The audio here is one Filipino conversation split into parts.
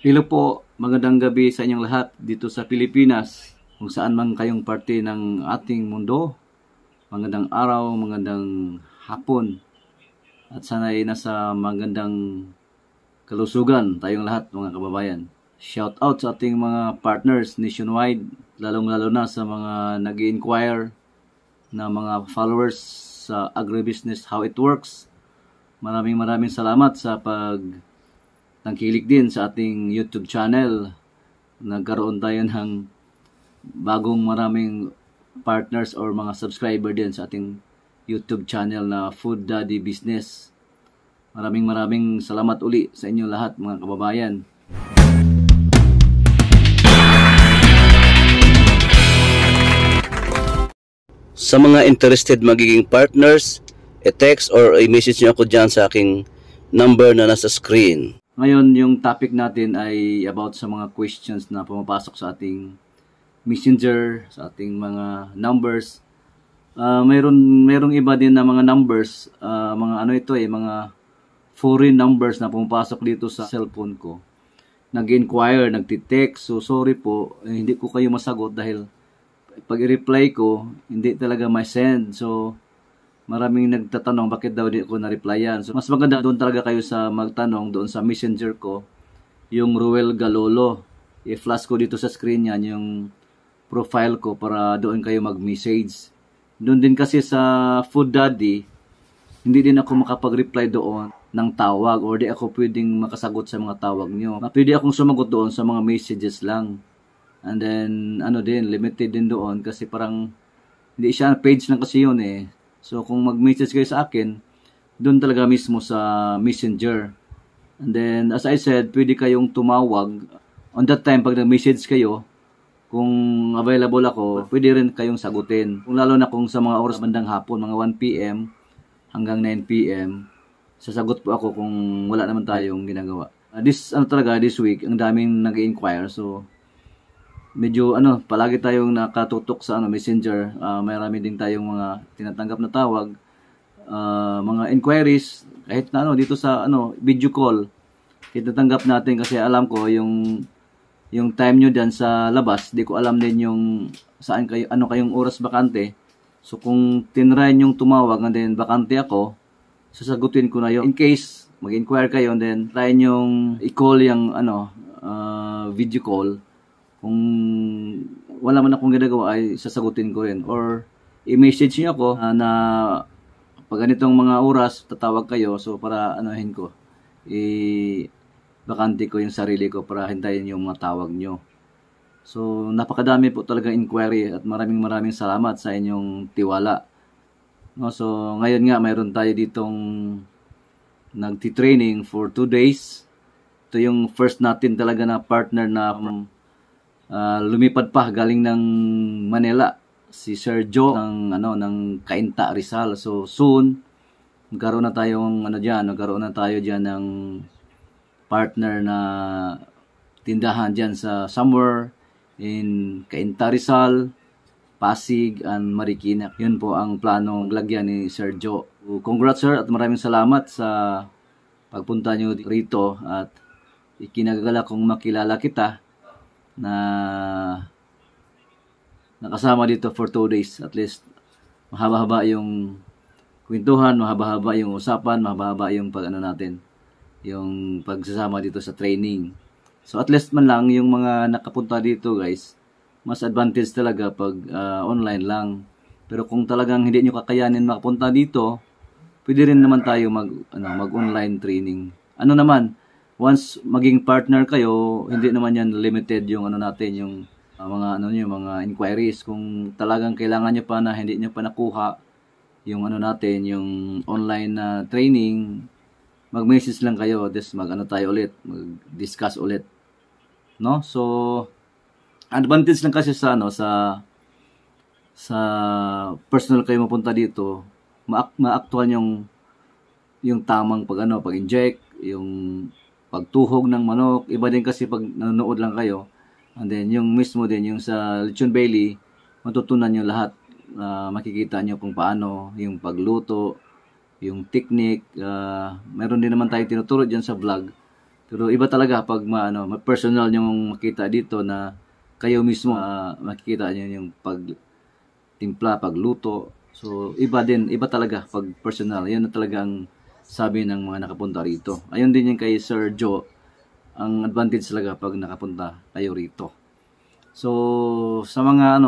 Hello po, magandang gabi sa inyong lahat dito sa Pilipinas, kung saan man kayong parte ng ating mundo. Magandang araw, magandang hapon, at sana ay nasa magandang kalusugan tayong lahat mga kababayan. Shout out sa ating mga partners nationwide, lalong-lalo na sa mga nag-inquire na mga followers sa agribusiness, how it works. Maraming salamat sa tangkilik din sa ating YouTube channel. Nagkaroon tayo ng bagong maraming partners or mga subscriber din sa ating YouTube channel na Food Daddy Business. Maraming salamat uli sa inyo lahat mga kababayan. Sa mga interested magiging partners, i-text or i-message nyo ako dyan sa aking number na nasa screen. Ngayon, yung topic natin ay about sa mga questions na pumapasok sa ating messenger, sa ating mga numbers. Mayroong iba din na mga numbers, mga foreign numbers na pumapasok dito sa cellphone ko. Nag-inquire, nagtitext, so sorry po, hindi ko kayo masagot dahil pag i-reply ko, hindi talaga may send. So, maraming nagtatanong bakit daw di ko na-replyan. So, mas maganda doon talaga kayo sa magtanong doon sa messenger ko, yung Ruel Galolo. I-flash ko dito sa screen yan yung profile ko para doon kayo mag-message. Doon din kasi sa Food Daddy, hindi din ako makapag-reply doon ng tawag or di ako pwedeng makasagot sa mga tawag nyo. Pwede akong sumagot doon sa mga messages lang. And then, limited din doon kasi parang hindi siya page lang kasi yun eh. So, kung mag-message kayo sa akin, doon talaga mismo sa messenger. And then, as I said, pwede kayong tumawag. On that time, pag nag-message kayo, kung available ako, pwede rin kayong sagutin. Kung lalo na kung sa mga oras bandang hapon, mga 1 p.m. hanggang 9 p.m., sasagot po ako kung wala naman tayong ginagawa. This week, ang daming nag-inquire. So, medyo palagi tayong nakatutok sa messenger. Marami din tayong mga tinatanggap na tawag, mga inquiries kahit na dito sa video call. Tinatanggap natin kasi alam ko yung time nyo diyan sa labas, di ko alam din yung saan kayo, kayong oras bakante. So kung tinry nyong tumawag and then bakante ako, sasagutin ko na yun. In case mag-inquire kayo and then try nyong i-call yung video call, kung wala man akong ginagawa ay sasagutin ko rin. Or i-message niyo ako na pag ganitong mga oras tatawag kayo, so para bakante ko yung sarili ko para hintayin yung mga tawag nyo. So napakadami po talaga inquiry at maraming salamat sa inyong tiwala. No, so ngayon nga mayroon tayo ditong nagti-training for 2 days. Ito yung first natin talaga na partner na lumipad pa galing ng Manila, si Sir Joe ng Cainta, Rizal. So soon nagkaroon na tayo diyan ng partner na tindahan diyan sa somewhere in Cainta, Rizal, Pasig and Marikina. Yun po ang planong lagyan ni Sir Joe. Congrats sir at maraming salamat sa pagpunta nyo rito at ikinagagala kong makilala kita na nakasama dito for 2 days. At least mahaba-haba yung kwentuhan, mahaba-haba yung usapan, mahaba-haba yung yung pagsasama dito sa training. So at least man lang yung mga nakapunta dito guys, mas advantage talaga pag online lang. Pero kung talagang hindi nyo kakayanin makapunta dito, pwede rin naman tayo mag-online training. Once maging partner kayo, hindi naman yan limited yung yung mga inquiries. Kung talagang kailangan nyo pa na hindi nyo pa nakuha yung yung online na training, mag-message lang kayo, just tayo ulit, mag-discuss ulit. No? So advantage lang kasi sa personal kayo mapunta dito, ma-actual yung tamang pag-inject, yung pagtuhog ng manok. Iba din kasi pag nanonood lang kayo. And then yung mismo din yung sa lechon belly, matutunan nyo lahat. Makikita nyo kung paano yung pagluto, yung technique. Meron din naman tayo tinuturo dyan sa vlog Pero iba talaga pag personal yung makita dito na kayo mismo makikita niyo yung pagtimpla, pagluto. So iba talaga pag personal. Yun na talaga ang sabi ng mga nakapunta rito. Ayun din yung kay Sir Joe. Ang advantage talaga pag nakapunta kayo rito. So sa mga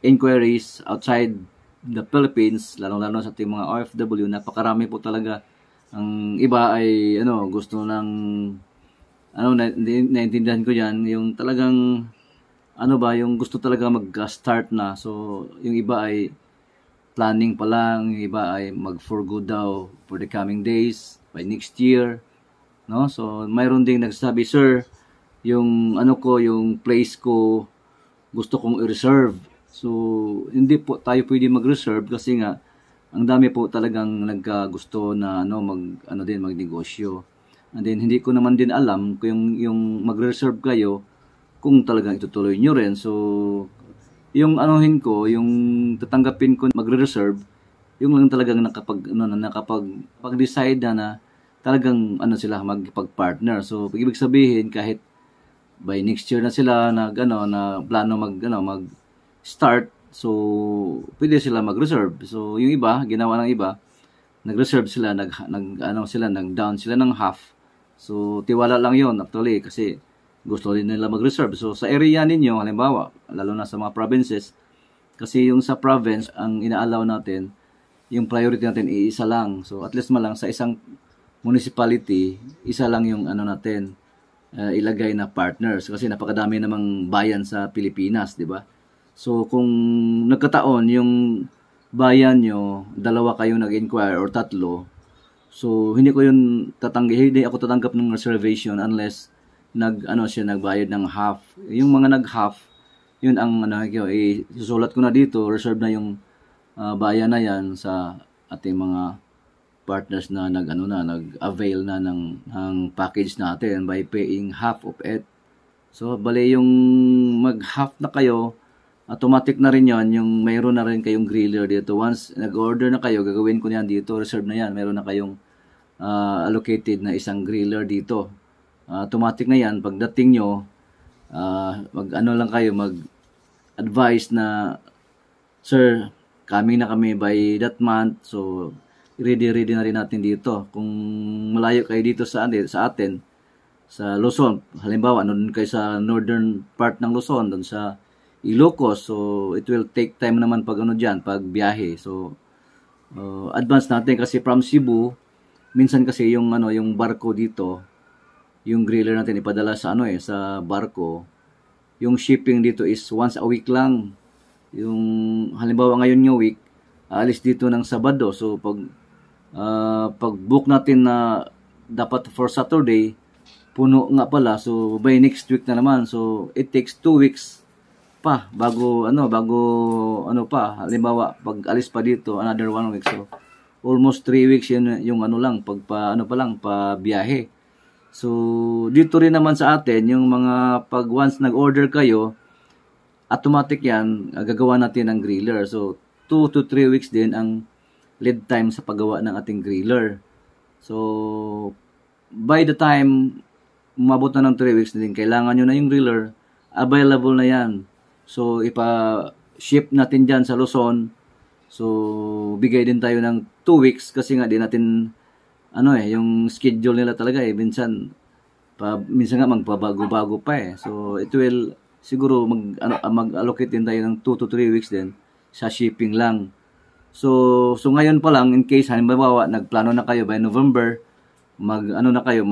inquiries outside the Philippines, lalong-lalo sa ating mga OFW, napakarami po talaga. Ang iba ay gusto ng naintindihan ko yan, yung talagang yung gusto talaga mag-start na. So yung iba ay planning pa lang, yung iba ay mag-for good daw for the coming days, by next year, no? So mayroon ding nagsabi, sir, yung yung place ko gusto kong i-reserve. So hindi po tayo pwede mag-reserve kasi nga ang dami po talagang nagkagusto na magnegosyo. And then hindi ko naman din alam kung yung mag-reserve kayo kung talagang itutuloy nyo rin. So yung yung tatanggapin ko magre-reserve, yung lang talagang nakapag-decide na talagang sila magpag-partner. So ibig sabihin kahit by next year na sila na plano mag-start, so pwede sila mag-reserve. So yung iba, ginawa ng iba, nag-reserve sila, nag-down sila ng half. So tiwala lang 'yon actually kasi gusto din nila mag-reserve. So sa area ninyo, halimbawa, lalo na sa mga provinces, kasi yung sa province, ang ina-allow natin, yung priority natin isa lang. So at least malang sa isang municipality, isa lang yung natin ilagay na partners kasi napakadami namang bayan sa Pilipinas, di ba? So kung nagkataon yung bayan nyo, dalawa kayo nag-inquire or tatlo, so hindi ako tatanggap ng reservation unless nagbayad ng half. Yung mga nag-half, yun ang susulat ko na dito, reserve na yung bayan na yan sa ating mga partners na nag-avail na ng package natin by paying half of it. So bali yung mag-half na kayo, automatic na rin yon, yung mayroon na rin kayong griller dito. Once nag-order na kayo, gagawin ko yan dito, reserve na yan, mayroon na kayong allocated na isang griller dito. Automatic na yan, pagdating nyo, mag-advise na, sir, coming na kami by that month, so ready na rin natin dito. Kung malayo kayo dito sa atin, sa Luzon, halimbawa, doon kayo sa northern part ng Luzon, doon sa Ilocos, so it will take time naman pag pag biyahe. So advance natin kasi from Cebu, minsan kasi yung barko dito, yung griller natin ipadala sa sa barko, yung shipping dito is once a week lang. Yung halimbawa ngayon yung week, alis dito ng Sabado, so pag book natin na dapat for Saturday, puno nga pala, so by next week na naman, so it takes 2 weeks pa bago halimbawa pag alis pa dito another 1 week, so almost 3 weeks yun yung lang pa biyahe. So dito rin naman sa atin yung mga pag once nag-order kayo, automatic yan gagawa natin ng griller. So 2 to 3 weeks din ang lead time sa paggawa ng ating griller. So by the time umabot na ng 3 weeks din, kailangan nyo na yung griller, available na yan. So ipa-ship natin dyan sa Luzon. So bigay din tayo ng 2 weeks kasi nga di natin yung schedule nila talaga minsan nga magpabago-bago pa So it will siguro mag-allocate din tayo ng 2 to 3 weeks din sa shipping lang. So ngayon pa lang, in case halimbawa nagplano na kayo by November, mag-avail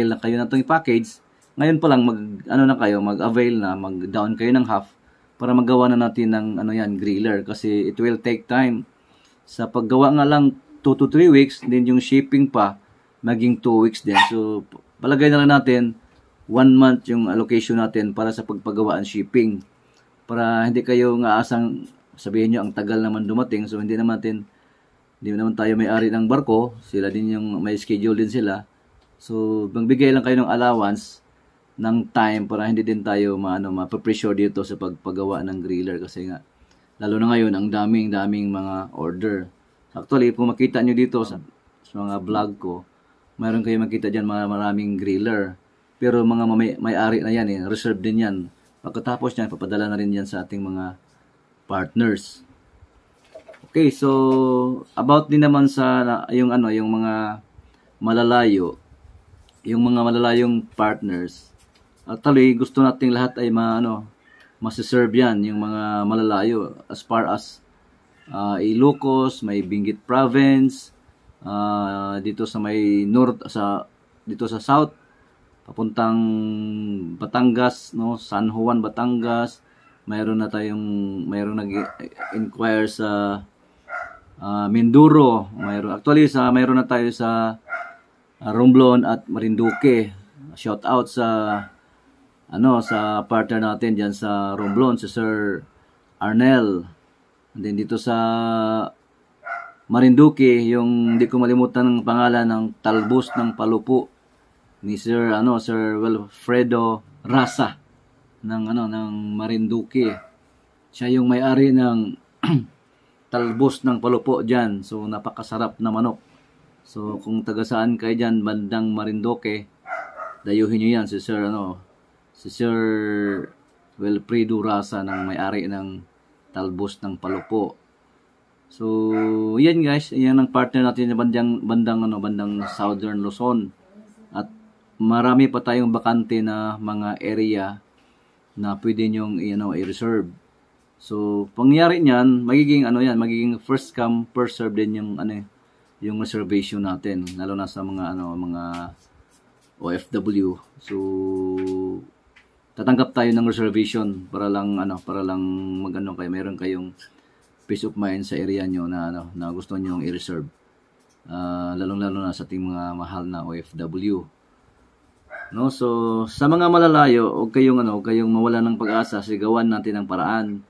na kayo na itong package, ngayon pa lang mag-avail na, mag-down kayo ng half para magawa na natin ng griller kasi it will take time. Sa paggawa nga lang 2 to 3 weeks, din yung shipping pa maging 2 weeks din. So palagay na lang natin 1 month yung allocation natin para sa pagpagawa ng shipping. Para hindi kayo nga asang sabihin nyo ang tagal naman dumating, so hindi naman tayo may-ari ng barko, sila din yung may schedule din sila. So magbigay lang kayo ng allowance ng time para hindi din tayo ma-pressure dito sa pagpagawa ng griller kasi nga lalo na ngayon ang daming mga order. Actually, kung makita nyo dito sa mga vlog ko, mayroon kayo makita dyan maraming griller. Pero mga may-ari na yan, reserve din yan. Pagkatapos niyan, papadala na rin yan sa ating mga partners. Okay, so about din naman sa yung mga malalayo, yung mga malalayong partners. Actually, gusto nating lahat ay masiserve yan, yung mga malalayo as far as Ilocos, may Benguet Province, dito sa may north, dito sa south, papuntang Batangas, no, San Juan, Batangas. Mayroon nag-inquire sa Mindoro. Mayroon na tayo sa Romblon at Marinduque. Shout out sa partner natin diyan sa Romblon, si Sir Arnel. And then dito sa Marinduque, yung hindi ko malimutan ng pangalan ng Talbos ng Palupo ni Sir Wilfredo Rasa ng Marinduque. Siya yung may-ari ng Talbos ng Palupo diyan. So napakasarap na manok. So kung taga saan kayo diyan bandang Marinduque, dayuhin niyo yan si Sir Wilfredo Rasa ng may-ari ng Talbos ng Palupo. So yan guys, yan ang partner natin na bandang Southern Luzon. At marami pa tayong bakante na mga area na pwede nyong i-reserve. So pangyari niyan, magiging first come first serve din yung reservation natin, lalo na sa mga OFW. So tatanggap tayo ng reservation para lang meron kayong peace of mind sa area nyo na gusto nyo i-reserve. Lalong-lalo na sa ating mga mahal na OFW. No, so sa mga malalayo, huwag kayong mawala ng pag-asa, sigawan natin ang paraan.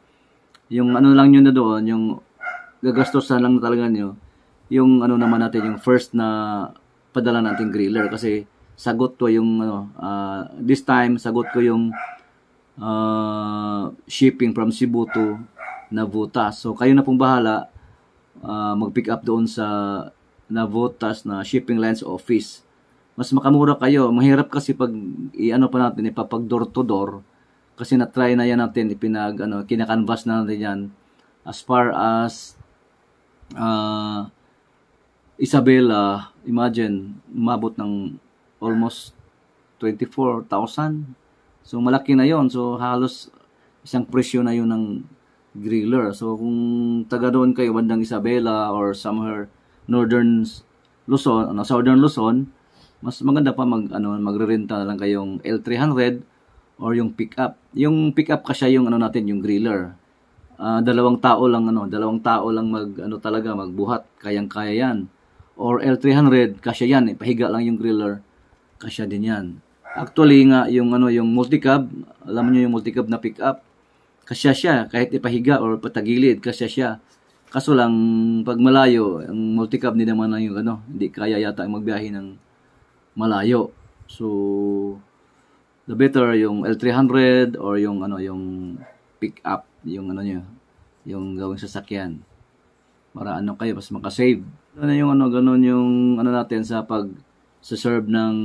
Yung lang nyo na doon, yung gagastosan lang talaga nyo, yung naman natin, yung first na padala natin griller, kasi sagot ko yung this time sagot ko yung shipping from Cebu to Navotas. So kayo na pong bahala mag-pick up doon sa Navotas na shipping lines office. Mas makamura kayo. Mahirap kasi pag ipapag door to door, kasi na-try na yan natin, kinakanvas na natin yan as far as Isabela. Imagine, umabot ng almost 24,000. So malaki na yon. So halos isang presyo na yun ng griller. So kung taga doon kayo bandang Isabela or somewhere northern Luzon, southern Luzon, mas maganda pa magre-renta na lang kayong L300 or yung pick-up. Yung pick-up kasi yung yung griller. Dalawang tao lang magbuhat, kayang-kaya yan. Or L300 kasi yan, pahiga lang yung griller. Kasya din yan. Actually nga yung multi-cab, alam niyo yung multi-cab na pick-up, kasya siya kahit ipahiga or patagilid, kasya siya. Kaso lang pag malayo, ang multi-cab hindi naman hindi kaya yata magbiyahe ng malayo. So the better yung L300 or yung pick-up, yung yung gawing sasakyan. Para kayo mas makasave. Ganun yung natin sa serve ng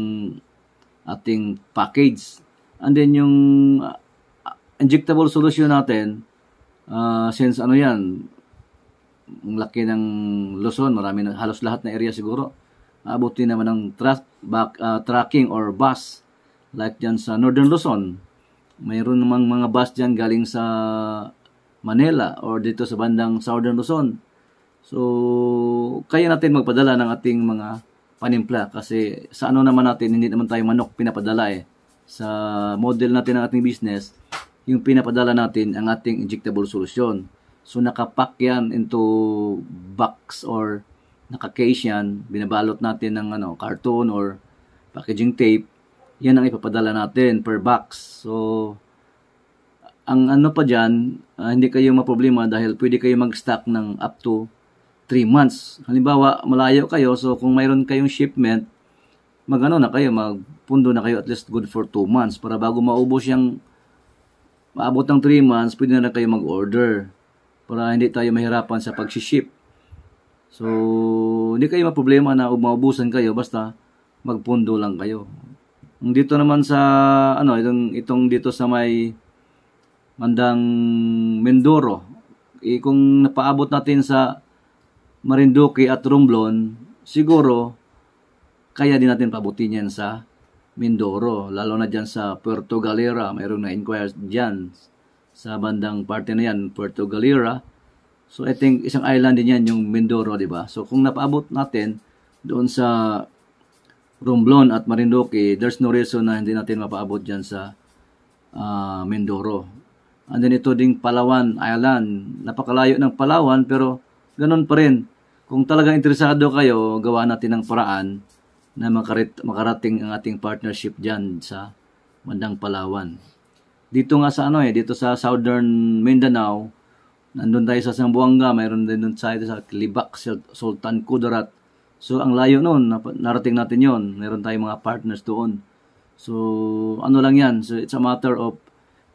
ating package. And then yung injectable solution natin, since yan, ang laki ng Luzon, marami na, halos lahat na area siguro, abutin naman ng tracking or bus, like dyan sa Northern Luzon. Mayroon namang mga bus dyan galing sa Manila or dito sa bandang Southern Luzon. So, kaya natin magpadala ng ating mga panimpla kasi sa naman natin, hindi naman tayo manok pinapadala Sa model natin ng ating business, yung pinapadala natin ang ating injectable solution. So, nakapack yan into box or naka-case yan, binabalot natin ng carton or packaging tape. Yan ang ipapadala natin per box. So, ang pa dyan, hindi kayo maproblema dahil pwede kayo mag-stock ng up to 3 months. Halimbawa, malayo kayo, so kung mayroon kayong shipment, magpundo na kayo at least good for 2 months para bago maubos maabot ng 3 months, pwede na kayo mag-order para hindi tayo mahirapan sa pag-ship. So, hindi kayo maproblema na maubusan kayo basta magpundo lang kayo. Dito naman sa itong dito sa may bandang Mindoro, kung napaabot natin sa Marinduque at Romblon, siguro kaya din natin pabutin yan sa Mindoro, lalo na dyan sa Puerto Galera. Mayroong na-inquire dyan sa bandang parte na yan, Puerto Galera. So I think isang island din yan yung Mindoro, di ba? So kung napaabot natin doon sa Romblon at Marinduque, there's no reason na hindi natin mapaabot dyan sa Mindoro. And then ito ding Palawan Island. Napakalayo ng Palawan, pero ganun pa rin. Kung talagang interesado kayo, gawa natin ng paraan na makarating ang ating partnership dyan sa bandang Palawan. Dito nga sa dito sa Southern Mindanao, nandun tayo sa Zamboanga, mayroon din dun sa Libak, Sultan Kudarat. So ang layo noon, narating natin yon. Meron tayong mga partners doon. So lang yan. So it's a matter of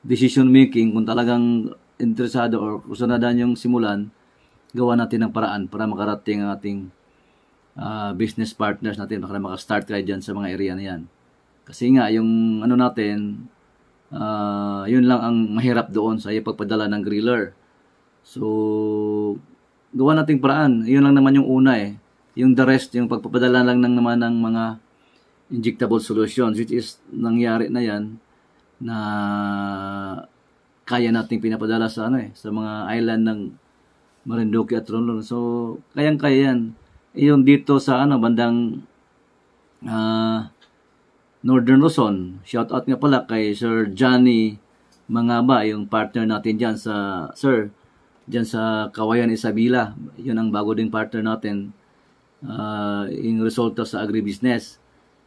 decision making. Kung talagang interesado or gusto na dan yung simulan, gawa natin ng paraan para makarating ang ating business partners natin, para makastart kayo dyan sa mga area na yan. Kasi nga, yung natin, yun lang ang mahirap doon sa ipagpadala ng griller. So, gawa nating paraan. Yun lang naman yung una eh. Yung the rest, yung pagpapadala lang naman ng mga injectable solutions, which is nangyari na yan, na kaya nating pinapadala sa sa mga island ng Marinduque at Romblon. So, kayang-kaya yan. Yung dito sa bandang Northern Luzon, shout out nga pala kay Sir Johnny Mangaba, yung partner natin dyan dyan sa Kawayan Isabela. Yun ang bago ding partner natin, yung resulta sa agribusiness.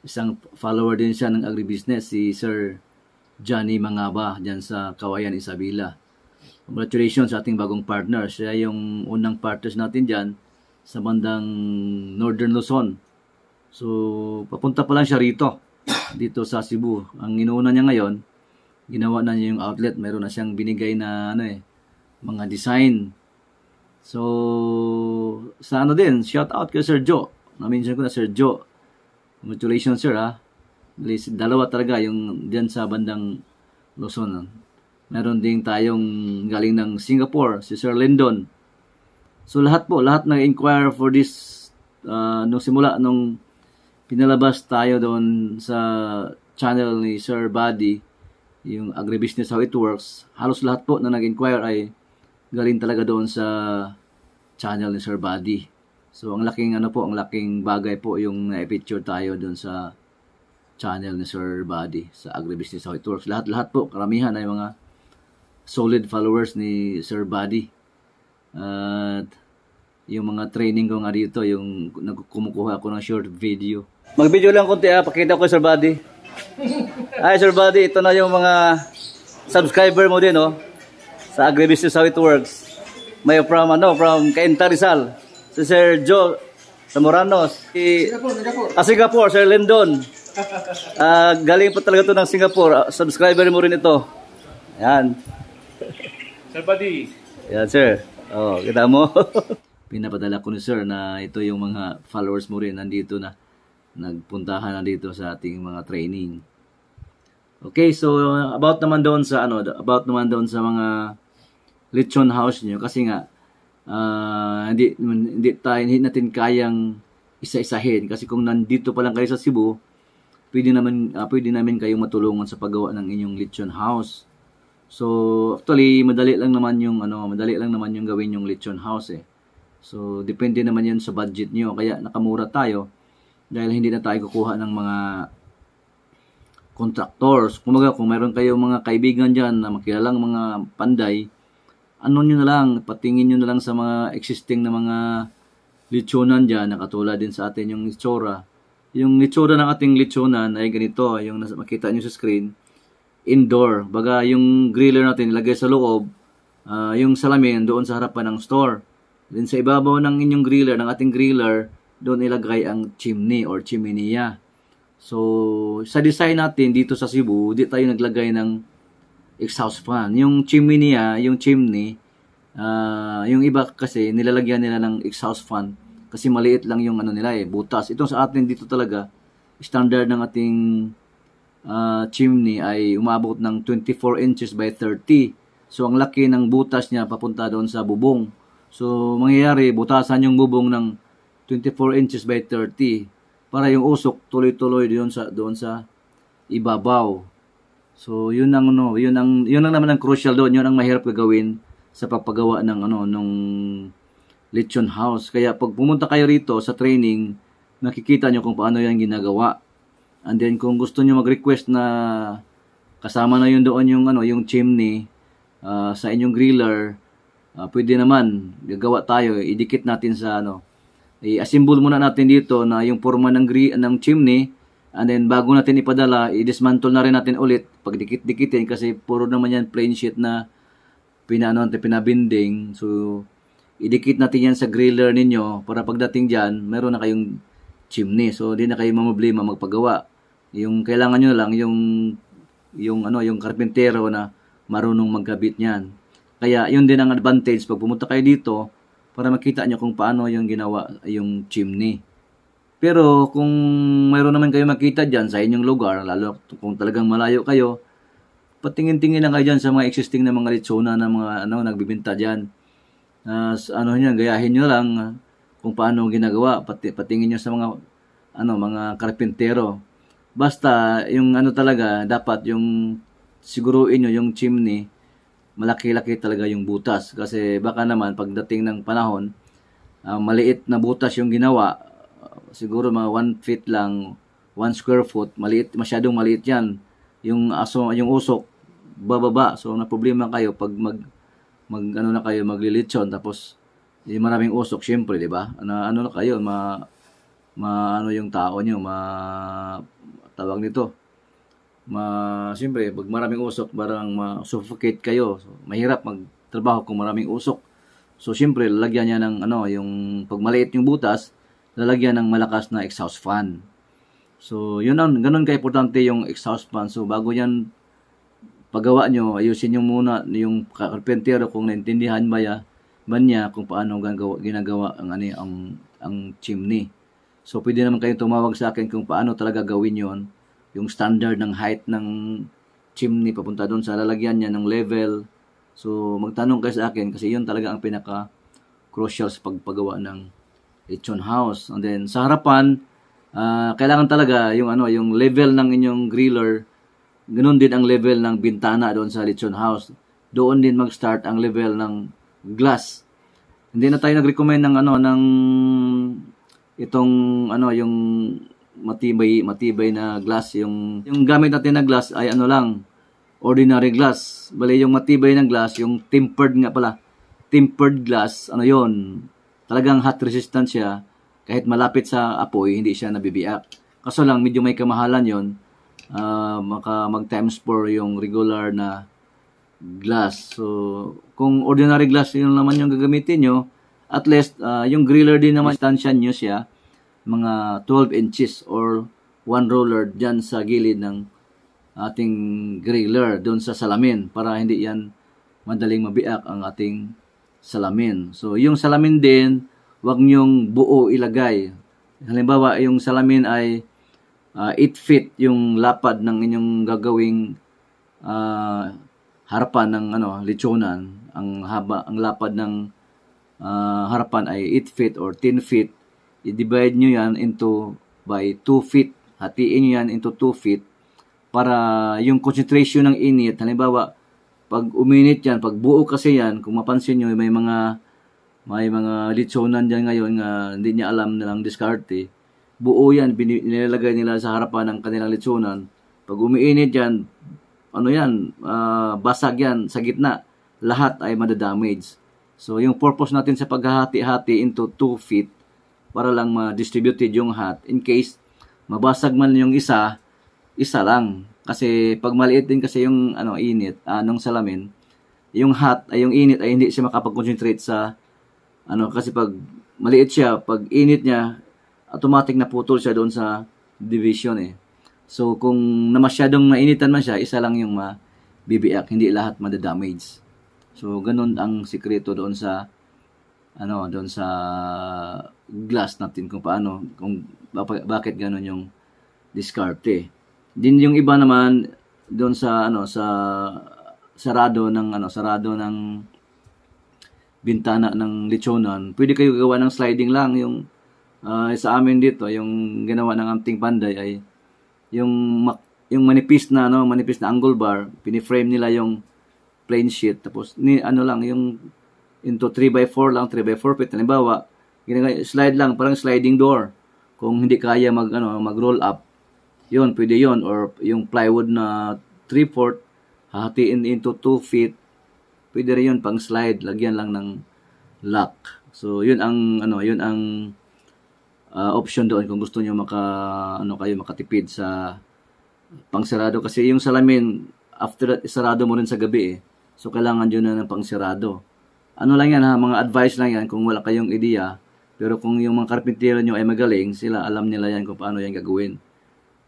Isang follower din siya ng agribusiness, si Sir Johnny Mangaba dyan sa Kawayan Isabela. Congratulations sa ating bagong partner. Siya yung unang partners natin dyan sa bandang Northern Luzon. So, papunta pa lang siya rito, dito sa Cebu. Ang inuuna niya ngayon, ginawa na niya yung outlet. Meron na siyang binigay na mga design. So, sa din, shout out kay Sir Joe. Na-mention ko na Sir Joe. Congratulations, sir, ha. Dalawa talaga yung diyan sa bandang Luzon. Meron din tayong galing ng Singapore, si Sir Lyndon. So lahat nag-inquire for this nung simula nung pinalabas tayo doon sa channel ni Sir Buddy, yung Agribusiness How It Works. Halos lahat po na nag-inquire ay galing talaga doon sa channel ni Sir Buddy. So ang laking ang laking bagay po yung na-feature tayo doon sa channel ni Sir Buddy sa Agribusiness How It Works. Lahat po, karamihan ay mga solid followers ni Sir Buddy. At yung mga training ko nga dito, yung kumukuha ako ng short video. Mag-video lang konti, pakita ko Sir Buddy. Hi Sir Buddy, ito na yung mga subscriber mo din, sa Agribusiness How It Works. May from Cainta Rizal, si Sir Joe Zamoranos, Singapore, Sir Lyndon. Galing pa talaga to ng Singapore. Subscriber mo rin ito. Yan. Sir Buddy. Yan, sir. Kita mo. Pinapadala ko ni sir na ito yung mga followers mo rin nandito na. Nagpuntahan na dito sa ating mga training. Okay, so about naman doon sa mga lechon house niyo, kasi nga hindi natin kayang isa-isahin, kasi kung nandito pa lang kayo sa Cebu, pwede namin kayong matulungan sa paggawa ng inyong lechon house. So actually madali lang naman yung gawin yung lechon house eh. So depende naman 'yun sa budget niyo, kaya nakamura tayo dahil hindi na tayo kukuha ng mga contractors. Kumaga, kung mayroon kayong mga kaibigan diyan na makilalang mga panday, niyo na lang, patingin niyo na lang sa mga existing na mga lechonan diyan na katulad din sa atin yung itsura. Yung itsura ng ating lechonan ay ganito, yung makita niyo sa screen, indoor. Baga yung griller natin ilagay sa loob, yung salamin doon sa harapan ng store. Then sa ibabaw ng inyong griller, ng ating griller, doon ilagay ang chimney or chimenea. So sa design natin dito sa Cebu, di tayo naglagay ng exhaust fan. Yung chimenea, yung chimney, yung iba kasi nilalagyan nila ng exhaust fan kasi maliit lang yung nila butas. Itong sa atin dito talaga, standard ng ating chimney ay umabot ng 24 inches by 30. So, ang laki ng butas niya papunta doon sa bubong. So, mangyayari, butasan yung bubong ng 24 inches by 30 para yung usok tuloy-tuloy doon sa ibabaw. So, yun ang naman ang crucial doon, yun ang mahirap gagawin sa pagpagawa ng nung lechon house. Kaya pag pumunta kayo rito sa training, nakikita nyo kung paano yan ginagawa. And then kung gusto nyo mag-request na kasama na yun doon yung chimney sa inyong griller, pwede naman gagawa tayo, idikit natin sa i-assemble muna natin dito na yung forma ng chimney, and then bago natin ipadala, i-dismantle na rin natin ulit, pagdikit-dikitin kasi puro naman yan plain sheet na pinabinding. So idikit natin yan sa griller ninyo para pagdating diyan, meron na kayong chimney. So di na kayo mamblema magpagawa. Yung kailangan nyo lang yung karpentero na marunong magkabit niyan. Kaya yun din ang advantage pag pumunta kayo dito para makita nyo kung paano yung ginawa yung chimney. Pero kung mayroon naman kayo makita dyan sa inyong lugar, lalo kung talagang malayo kayo, patingin-tingin lang kayo dyan sa mga existing na mga lechona na mga nagbibinta dyan. Gayahin nyo lang kung paano ginagawa, patingin nyo sa mga karpentero. Basta yung talaga, dapat yung siguruin nyo yung chimney, malaki-laki talaga yung butas. Kasi baka naman pagdating ng panahon, maliit na butas yung ginawa, siguro mga 1 feet lang, 1 square foot, masyadong maliit yan. Yung usok, bababa. So, na problema kayo pag maglilitsyon, tapos maraming usok, syempre, di ba? Na kayo, yung tao nyo, tawag nito. Syempre, pag maraming usok, parang ma-suffocate kayo. So, mahirap magtrabaho kung maraming usok. So, syempre, lalagyan niya ng, pag maliit yung butas, lalagyan ng malakas na exhaust fan. So, ganun ka-importante yung exhaust fan. So, bago yan paggawa nyo, ayusin nyo muna yung karpentero kung naintindihan ba niya kung paano ginagawa ang chimney. So, pwede naman kayong tumawag sa akin kung paano talaga gawin yon, yung standard ng height ng chimney papunta doon sa lalagyan niya ng level. So, magtanong kayo sa akin kasi yun talaga ang pinaka-crucial sa pagpagawa ng lechon house. And then, sa harapan, kailangan talaga yung level ng inyong griller, ganun din ang level ng bintana doon sa lechon house. Doon din mag-start ang level ng glass. Hindi na tayo nag-recommend ng yung matibay na glass. Yung gamit natin na glass ay ordinary glass. Bali yung matibay na glass, yung tempered glass, talagang hot resistant siya. Kahit malapit sa apoy, hindi siya nabibiyak. Kaso lang, medyo may kamahalan yon. Mag times 4 yung regular na glass. So, kung ordinary glass yun naman yung gagamitin nyo, at least, yung griller din naman, distansya nyo siya, mga 12 inches or 1 roller dyan sa gilid ng ating griller, doon sa salamin, para hindi yan madaling mabiak ang ating salamin. So, yung salamin din, wag nyong buo ilagay. Halimbawa, yung salamin ay 8 feet yung lapad ng inyong gagawing harapan ng lechonan. Ang lapad ng harapan ay 8 feet or 10 feet. I-divide nyo yan by 2 feet. Hatiin nyo yan into 2 feet para yung concentration ng init, halimbawa, pag uminit yan, pag buo kasi yan, kung mapansin nyo, may mga lechonan dyan ngayon nga hindi niya alam nilang diskarte. Buo yan, nilalagay nila sa harapan ng kanilang lechonan. Pag umiinit yan, basag yan sa gitna. Lahat ay madadamage. So, yung purpose natin sa paghahati-hati into 2 feet, para lang ma-distributed yung hot. In case, mabasag man yung isa lang. Kasi, pag maliit din kasi yung init, ng salamin, yung hot, yung init ay hindi siya makapag-concentrate sa, kasi pag maliit siya, pag init niya, automatic na putol siya doon sa division eh. So, kung masyadong mainitan man siya, isa lang yung mabibiyak, hindi lahat madadamage. So, ganun ang sikreto doon sa glass natin, kung bakit ganun yung diskarte. Din yung iba naman doon sa sa sarado ng bintana ng lechonan, pwede kayo gawa ng sliding lang. Yung sa amin dito, yung ginawa ng Amting Panday ay yung manipis na angle bar, piniframe nila yung plain sheet, tapos lang yung into 3x4 lang, 3x4 feet. Halimbawa, slide lang, parang sliding door. Kung hindi kaya mag-roll up, yun, pwede yun. Or yung plywood na 3/4, hahatiin into 2 feet, pwede rin yun, pang slide, lagyan lang ng lock. So, yun ang option doon kung gusto niyo makatipid sa pangsarado. Kasi yung salamin, after that, isarado mo rin sa gabi eh. So, kailangan yun na ng pangsarado. Lang yan ha, mga advice lang yan kung wala kayong ideya. Pero kung yung mga karpintero nyo ay magaling, sila alam nila yan kung paano yan gagawin.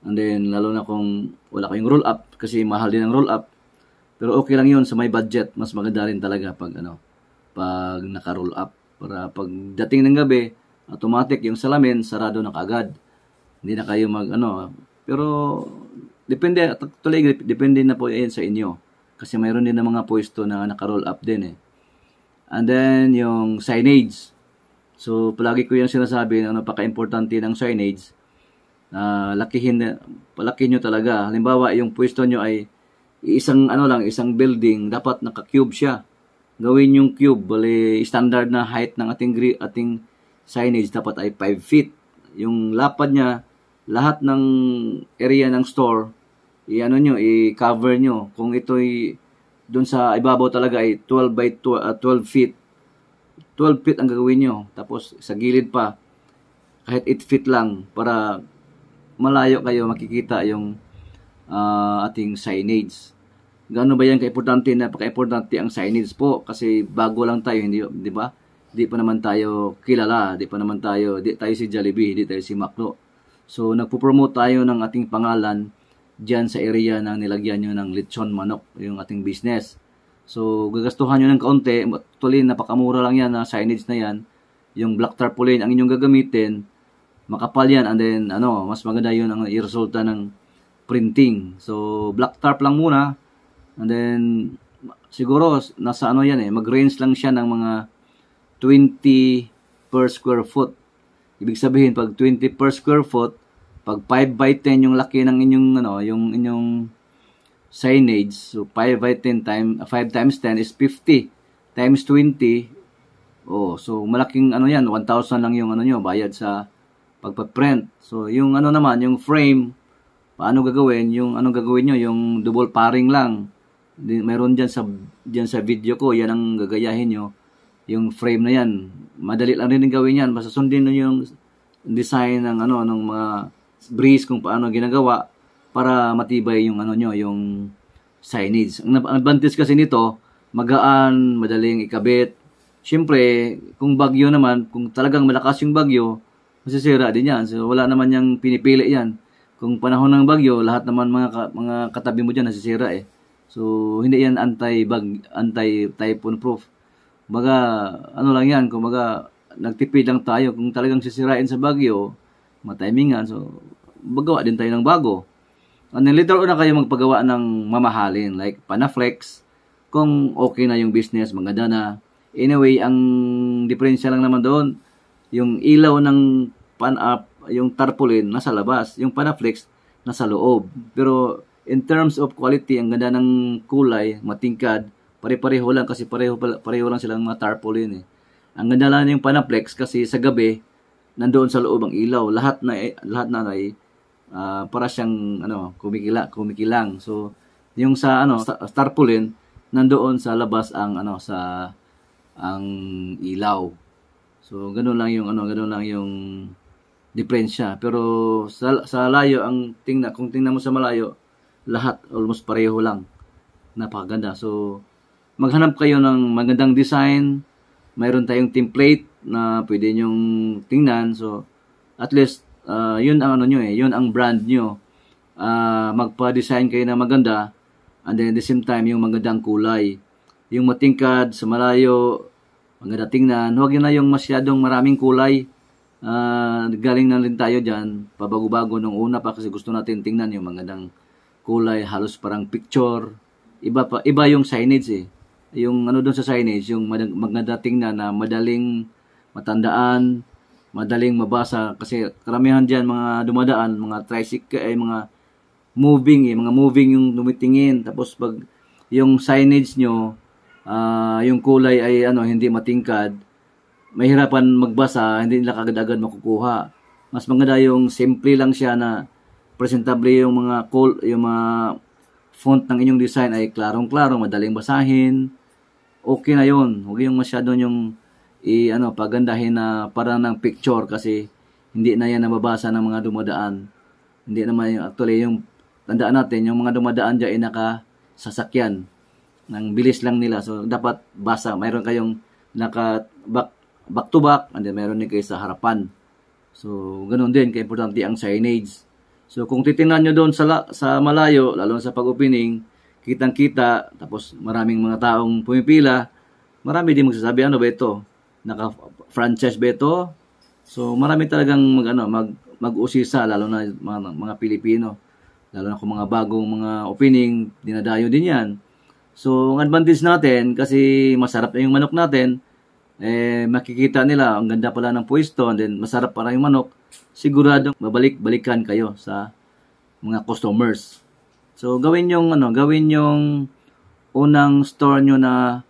And then, lalo na kung wala kayong roll up, kasi mahal din ang roll up. Pero okay lang yun sa may budget. Mas maganda rin talaga pag naka-roll up. Para pag dating ng gabi, automatic yung salamin, sarado na kaagad. Hindi na kayo pero depende na po yan sa inyo. Kasi mayroon din na mga pwesto na naka-roll up din eh. And then, yung signage. So, palagi ko yan sinasabi na napaka-importante ng signage. Palakihin nyo talaga. Halimbawa, yung pwesto nyo ay isang building, dapat naka-cube siya. Gawin yung cube, bali standard na height ng ating signage dapat ay 5 feet. Yung lapad niya, lahat ng area ng store, i-cover nyo. Kung ito'y doon sa ibabaw talaga ay 12 by 12 feet. 12 feet ang gagawin nyo. Tapos sa gilid pa, kahit 8 feet lang para malayo kayo makikita yung ating signage. Gaano ba yan kaimportante? Napaka-importante ang signage po kasi bago lang tayo, di ba? Di pa naman tayo kilala, di tayo si Jollibee, di tayo si Macdo. So, nagpo-promote tayo ng ating pangalan dyan sa area ng nilagyan nyo ng lechon manok, yung ating business. So, gagastuhan nyo ng kaunti. Actually, napakamura lang yan na signage na yan. Yung black tarpaulin ang inyong gagamitin, makapal yan. And then, mas maganda yun ang i-resulta ng printing. So, black tarp lang muna. And then, siguro, nasa mag-range lang siya ng mga 20 per square foot. Ibig sabihin, pag 20 per square foot, pag 5 by 10 yung laki ng yung inyong signage, so 5 by 10 5 times 10 is 50 times 20. So malaking 1,000 lang yung bayad sa pagpa-print. So yung naman, yung frame, paano gagawin? Yung gagawin nyo, yung double paring lang. Meron dyan sa video ko, yan ang gagayahin nyo. Yung frame na yan, madali lang rin gawin yan. Basta sundin nyo yung design ng ng mga breeze kung paano ginagawa para matibay yung yung signage. Ang advantage kasi nito, magaan, madaling ikabit. Siyempre, kung bagyo naman, kung talagang malakas yung bagyo, masisira din yan. So wala naman yang pinipili yan. Kung panahon ng bagyo, lahat naman mga katabi mo diyan nasisira eh. So hindi yan anti-typhoon proof. Lang yan, kumbaga nagtipid lang tayo. Kung talagang sisirain sa bagyo, matimingan, so magawa din tayo ng bago. And then later on na kayo magpagawa ng mamahalin, like Panaflex, kung okay na yung business, maganda na. Anyway, ang diferensya lang naman doon, yung ilaw ng yung tarpaulin nasa labas, yung Panaflex nasa loob. Pero in terms of quality, ang ganda ng kulay, matingkad, pare-pareho lang kasi pareho lang silang mga tarpaulin eh. Ang ganda lang yung Panaflex kasi sa gabi nandoon sa loob ang ilaw. Lahat na ay para siyang kumikilang. So yung sa tarpaulin nandoon sa labas ang ang ilaw. So ganoon lang yung diferensya. Pero sa layo kung tingnan mo sa malayo, lahat almost pareho lang. Napakaganda. So maghanap kayo ng magandang design. Mayroon tayong template na pwede nyong tingnan. So at least yun ang yun ang brand nyo. Magpa-design kayo na maganda, and then at the same time yung magandang kulay. Yung matingkad sa malayo, maganda tingnan. Huwag yun na yung masyadong maraming kulay. galing na rin tayo dyan, pabago-bago nung una pa kasi gusto natin tingnan yung magandang kulay, halos parang picture. Iba yung signage eh. Yung ano doon sa signage, yung maganda tingnan na madaling matandaan, madaling mabasa kasi karamihan diyan mga dumadaan, mga tricycle mga moving yung tumitingin. Tapos pag yung signage nyo, yung kulay ay hindi matingkad, mahirapan magbasa, hindi nila kagad-agad makukuha. Mas maganda yung simple lang siya na presentable yung yung mga font ng inyong design ay klarong-klaro, madaling basahin. Okay na yun. Huwag yung masyado yung pagandahin na parang ng picture kasi hindi na yan nababasa ng mga dumadaan. Hindi naman actually yung tandaan natin, yung mga dumadaan dyan ay nakasasakyan. Nang bilis lang nila. So, dapat basa. Mayroon kayong back to back and then mayroon din kayo sa harapan. So, ganun din. Kaya-importante ang signage. So, kung titingnan nyo doon sa malayo, lalo na sa pag-opening, kitang-kita, tapos maraming mga taong pumipila, marami din magsasabi, ano ba ito? Naka-franchise ba ito? So, marami talagang mag-usisa, lalo na mga Pilipino. Lalo na kung mga bagong mga opening, dinadayo din yan. So, ang advantage natin, kasi masarap na yung manok natin, makikita nila, ang ganda pala ng pwesto, and then masarap para yung manok, siguradong babalik-balikan kayo sa mga customers. So, gawin yung unang store nyo na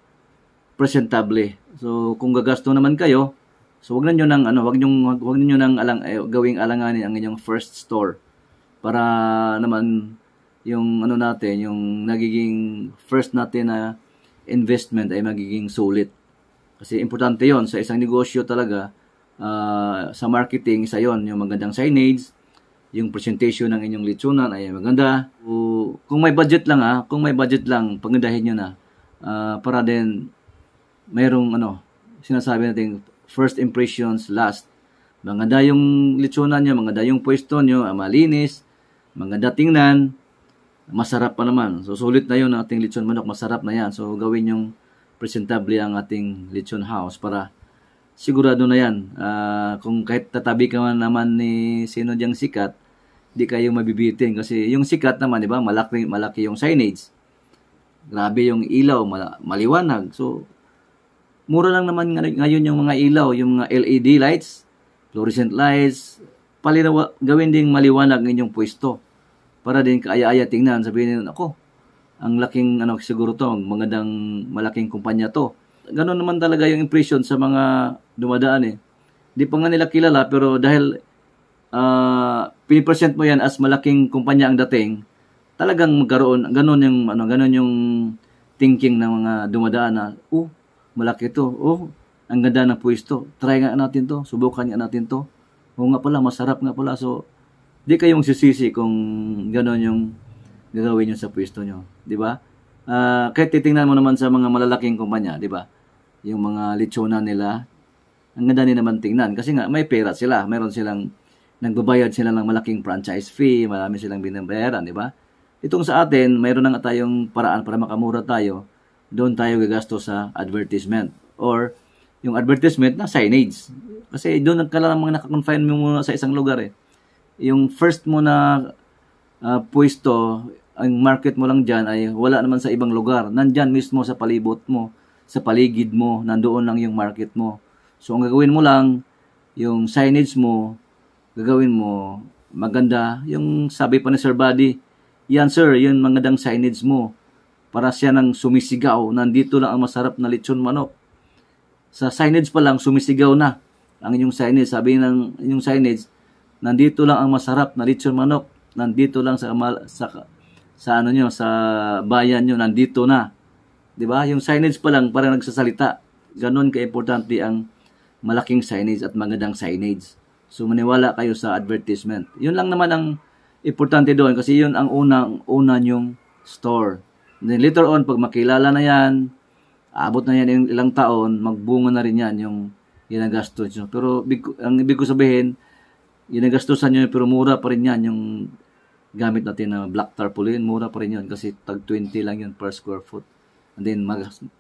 presentable. So, kung gagasto naman kayo, so wag niyo nang gawing alanganin ang inyong first store para naman yung yung nagiging first natin na investment ay magiging sulit. Kasi importante 'yon sa isang negosyo talaga, sa marketing, isa 'yon, yung magandang signage, yung presentation ng inyong litsunan ay maganda. Kung may budget lang pagandahin niyo na para din mayroong sinasabi natin first impressions last. Maganda yung litsunan niyo, maganda yung pwesto niyo, malinis, maganda tingnan, masarap pa naman. So, sulit na yun ang ating lechon manok. Masarap na yan. So, gawin yung presentable ang ating lechon house para sigurado na yan. Kung kahit tatabi ka naman ni sino diyang sikat, di kayo mabibitin. Kasi yung sikat naman, di ba, malaki yung signage. Grabe yung ilaw, maliwanag. So, mura lang naman ngayon yung mga ilaw, yung mga LED lights, fluorescent lights, gawin ding maliwanag ng inyong pwesto. Para din kaaya-aya tingnan, sabihin nila, ako, ang laking, siguro to, magandang malaking kumpanya to. Ganon naman talaga yung impression sa mga dumadaan eh. Di pa nga nila kilala, pero dahil pinipresent mo yan as malaking kumpanya ang dating, talagang magkaroon, ganon yung thinking ng mga dumadaan na, malaki to, ang ganda ng pwesto, try nga natin to, subukan nga natin to. Nga pala, masarap nga pala. So, di kayong sisisi kung gano'n yung gagawin nyo sa pwesto nyo. Di ba? Kahit titingnan mo naman sa mga malalaking kumpanya, di ba? Yung mga lechonan nila, ang ganda din naman tingnan. Kasi nga, may pera sila. Meron silang, nagbabayad sila ng malaking franchise fee, marami silang binabayaran, di ba? Itong sa atin, mayroon na nga tayong paraan para makamura tayo. Doon tayo gagasto sa advertisement. Or, yung advertisement na signage. Kasi doon ka lang mga nakakonfine mo muna sa isang lugar eh. Yung first mo na pwesto, ang market mo lang dyan ay wala naman sa ibang lugar. Nandyan mismo sa palibot mo, sa paligid mo, nandoon lang yung market mo. So, ang gagawin mo lang, yung signage mo, gagawin mo maganda. Yung sabi pa ni Sir Buddy, yan sir, yun magandang signage mo. Para siya nang sumisigaw, nandito lang ang masarap na lechon manok. Sa signage pa lang, sumisigaw na ang inyong signage. Sabi ng inyong signage, nandito lang ang masarap na lechon manok. Nandito lang sa bayan nyo, nandito na. 'Di ba? Yung signage pa lang parang nagsasalita. Ganon ka-importante ang malaking signage at magandang signage. So maniwala kayo sa advertisement. 'Yun lang naman ang importante doon kasi 'yun ang una nyong store. And then later on pag makilala na 'yan, aabot na yan yung ilang taon, magbunga na rin yan yung ginagastos nyo. Pero ang ibig ko sabihin, ginagastosan nyo pero mura pa rin yan yung gamit natin na black tarpaulin, mura pa rin yun kasi tag 20 lang yun per square foot. And then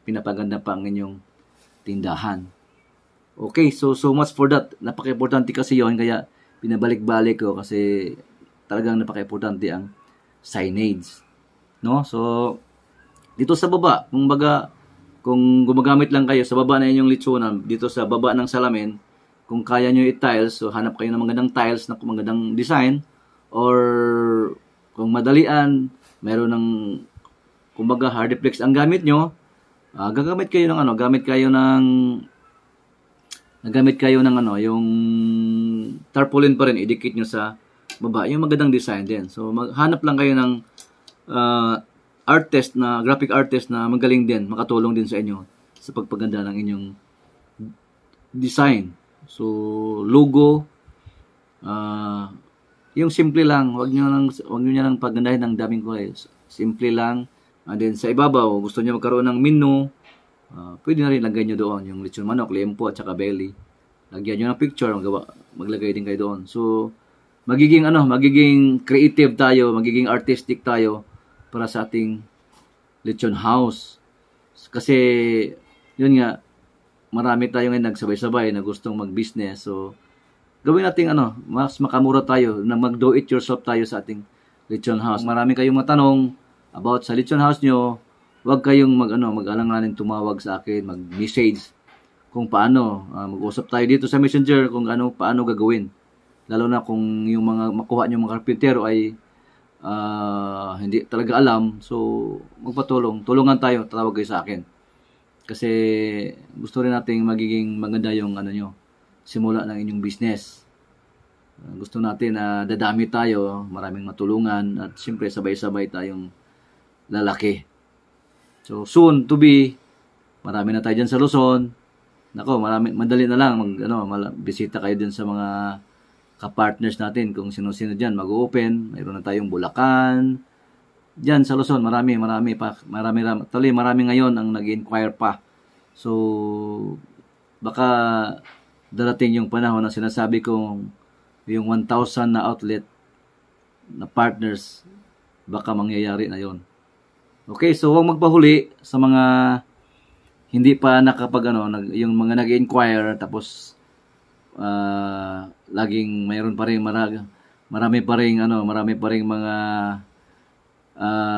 pinapaganda pa ang inyong tindahan. Okay, so much for that. Napaka-importante kasi yon, kaya pinabalik-balik ko kasi talagang napaka-importante ang signage. No? So, dito sa baba, kung gumagamit lang kayo sa baba na inyong litsunan, dito sa baba ng salamin, kung kaya nyo i-tiles, so hanap kayo ng magandang tiles na magandang design, or kung madalian, meron ng kumbaga hardiplex ang gamit nyo, gagamit kayo ng yung tarpaulin pa rin, idikit nyo sa baba, yung magandang design din. So maghanap lang kayo ng graphic artist na magaling din, makatulong din sa inyo sa pagpaganda ng inyong design. So logo, yung simple lang, wag niyo lang pagandahin ng daming kulay. Simple lang. And then sa ibabaw, gusto niyo magkaroon ng menu, pwede na rin lagay niyo doon yung lechon manok, liempo at saka belly. Lagyan niyo ng picture, maglagay din kayo doon. So magiging creative tayo, magiging artistic tayo para sa ating lechon house. Kasi yun nga, marami tayo ngayon nagsabay-sabay na gustong mag-business. So gawin natin mas makamura tayo na mag-do it yourself tayo sa ating lechon house. Marami kayong matanong about sa lechon house nyo, huwag kayong mag-alanganin tumawag sa akin, mag-message kung paano. Mag-usap tayo dito sa Messenger kung paano gagawin. Lalo na kung yung mga makuha nyo mga karpintero ay hindi talaga alam, so tulungan tayo, tawag kayo sa akin. Kasi gusto rin nating magiging maganda yung simula ng inyong business. Gusto natin na dadami tayo, maraming matulungan, at siyempre sabay-sabay tayong lalaki. So soon to be, marami na tayo dyan sa Luzon. Nako, madali na lang bisita kayo din sa mga ka-partners natin, kung sino-sino dyan mag-open. Mayroon na tayong Bulacan dyan sa Luzon, marami ngayon ang nag-inquire pa. So baka darating yung panahon na sinasabi kong yung 1,000 na outlet na partners, baka mangyayari na yon. Okay, so huwag magpahuli sa mga hindi pa yung mga nag-inquire tapos laging mayroon pa rin marami pa rin mga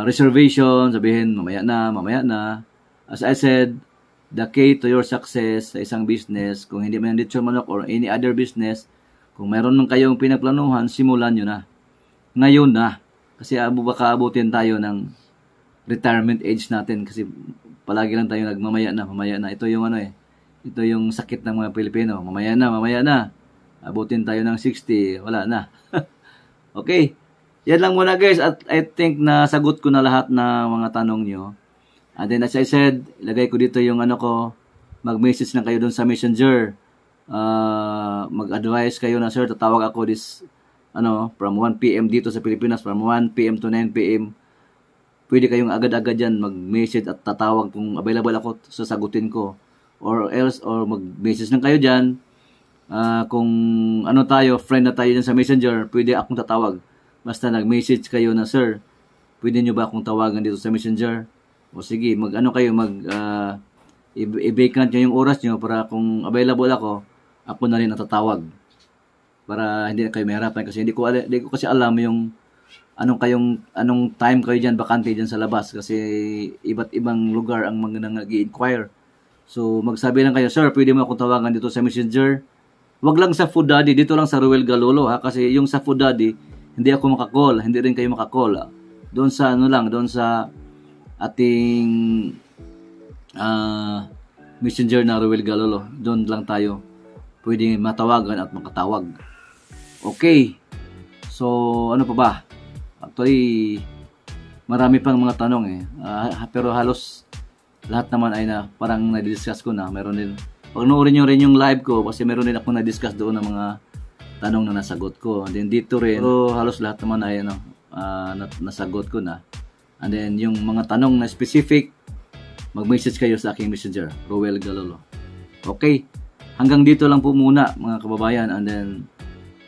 reservation, sabihin mamaya na. As I said, the key to your success sa isang business, kung hindi man lechon manok or any other business, kung mayroon nang kayong pinagplanuhan, simulan nyo na. Ngayon na. Kasi baka abutin tayo ng retirement age natin, kasi palagi lang tayo mamaya na. Ito yung ito yung sakit ng mga Pilipino. Mamaya na. Abutin tayo ng 60, wala na. Okay. Yan lang muna guys, at I think na sagot ko na lahat na mga tanong nyo. And then as I said, ilagay ko dito yung mag-message na kayo doon sa Messenger. Mag-advise kayo na, sir, tatawag ako from 1 PM dito sa Pilipinas, from 1 PM to 9 PM. Pwede kayong agad-agad dyan mag-message at tatawag kung available ako, sasagutin ko. Or mag-message lang kayo dyan. Kung friend na tayo dyan sa Messenger, pwede akong tatawag. Basta nag-message kayo na, sir, pwede nyo ba akong tawagan dito sa Messenger? O sige, i-vacant nyo yung oras nyo para kung available ako na rin natatawag. Para hindi na kayo mahirapan, kasi hindi ko kasi alam yung anong time kayo dyan, bakante dyan sa labas, kasi iba't ibang lugar ang mga nag-i-inquire. So magsabi lang kayo, sir, pwede mo akong tawagan dito sa Messenger. Wag lang sa Food Daddy, dito lang sa Ruel Galolo, kasi yung sa Food Daddy, hindi ako makakall, hindi rin kayo makakall. Doon sa doon sa ating Messenger na Ruel Galolo, doon lang tayo pwede matawagan at makatawag. Okay. So ano pa ba? Actually, marami pang mga tanong pero halos lahat naman ay parang na-discuss ko na. Meron din, panoorin nyo rin yung live ko kasi meron din ako na-discuss doon ng mga tanong na nasagot ko. And then dito rin, pero halos lahat naman ay nasagot ko na. And then yung mga tanong na specific, mag-message kayo sa aking Messenger, Ruel Galolo. Okay, hanggang dito lang po muna mga kababayan. And then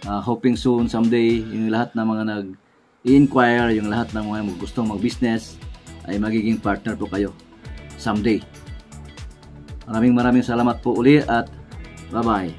hoping soon someday yung lahat ng mga nag-i-inquire, yung lahat ng mga gustong mag-business ay magiging partner po kayo someday. Maraming salamat po uli, at Bye-bye.